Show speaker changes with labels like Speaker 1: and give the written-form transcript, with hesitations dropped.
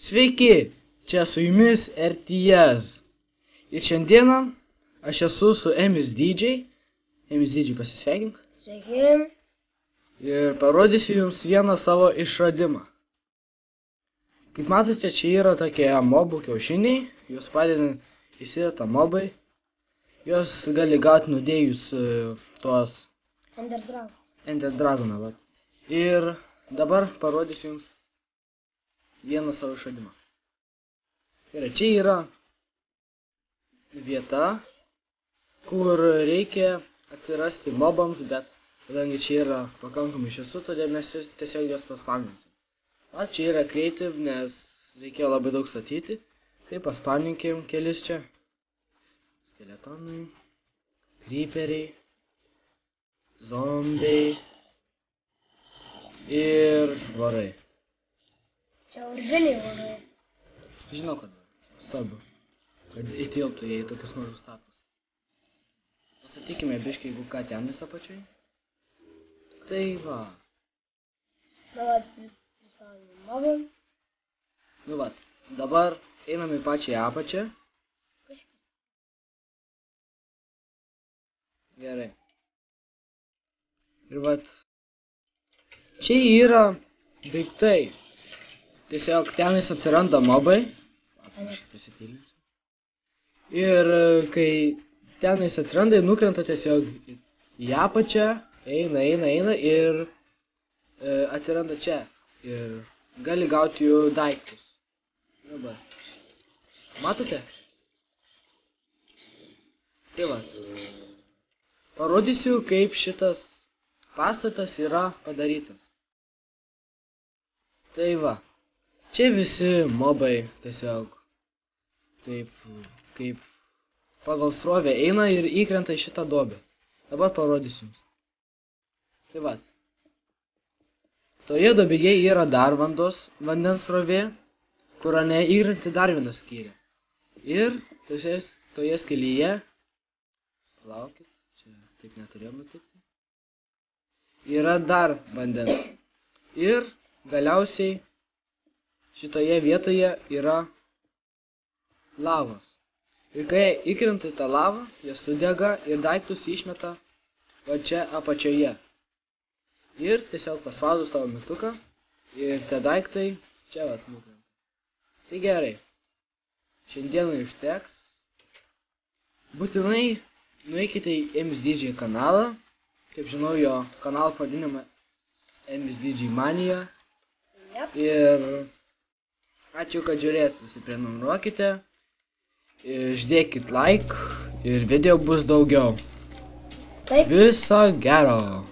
Speaker 1: Sveiki, čia su jumis RTS. Ir šiandieną aš esu su MSDJ. MSDJ pasisveikink.
Speaker 2: Sveiki.
Speaker 1: Ir parodysiu jums vieną savo išradimą. Kaip matote, čia yra tokie mobų kiaušiniai. Jūs padedant įsireta mobai. Jos gali gauti nudėjus tuos Ender Dragoną. Vat. Ir dabar parodysiu jums vieną savo išradimą. Ir čia yra vieta, kur reikia atsirasti mobams, bet kadangi čia yra pakankamai šviesu, todėl mes tiesiog juos paspauninsim. Čia yra creative, nes reikėjo labai daug statyti. Tai paspauninkim kelis čia. Skeletonai, creeperiai, zombiai ir vorai.
Speaker 2: Čia urviniai vorai.
Speaker 1: Žinau, kad sabu, kad įtilptų jie į tokius mažus tapus. Pasakykime biškai, jeigu ką ten visą pačiai. Tai va.
Speaker 2: Dabar prispaudžiam mobą.
Speaker 1: Nu vat, dabar einam į pačią apačią. Gerai. Ir vat, čia yra daiktai. Tiesiog tenais atsiranda mobai. Aš prisitylinsiu. Ir kai tenais atsiranda, nukrenta tiesiog į apačią, eina ir atsiranda čia. Ir gali gauti jų daiktus. Dabar. Matote? Tai va. Parodysiu, kaip šitas pastatas yra padarytas. Tai va. Čia visi mobai tiesiog taip kaip pagal srovę eina ir įkrenta į šitą duobę. Dabar parodysiu jums. Tai va. Toje duobėje yra dar vandens srovė, kur įkrenta dar vieną skylę. Ir toje skylėje, palaukit, čia taip neturėjo nutikti, yra dar vandens. Ir galiausiai šitoje vietoje yra lavos. Ir kai įkrenta į tą lavą, jie sudega ir daiktus išmeta va čia apačioje. Ir tiesiog paspaudus savo mygtuką ir tie daiktai čia vat nukrenta. Tai gerai. Šiandieną užteks. Būtinai nueikite į MSDJ kanalą. Kaip žinau, jo kanalo pavadinimas MSDJ Manija. Ir ačiū, kad žiūrėt, visi prenumeruokite, uždėkit like ir video bus daugiau.
Speaker 2: Taip.
Speaker 1: Viso gero.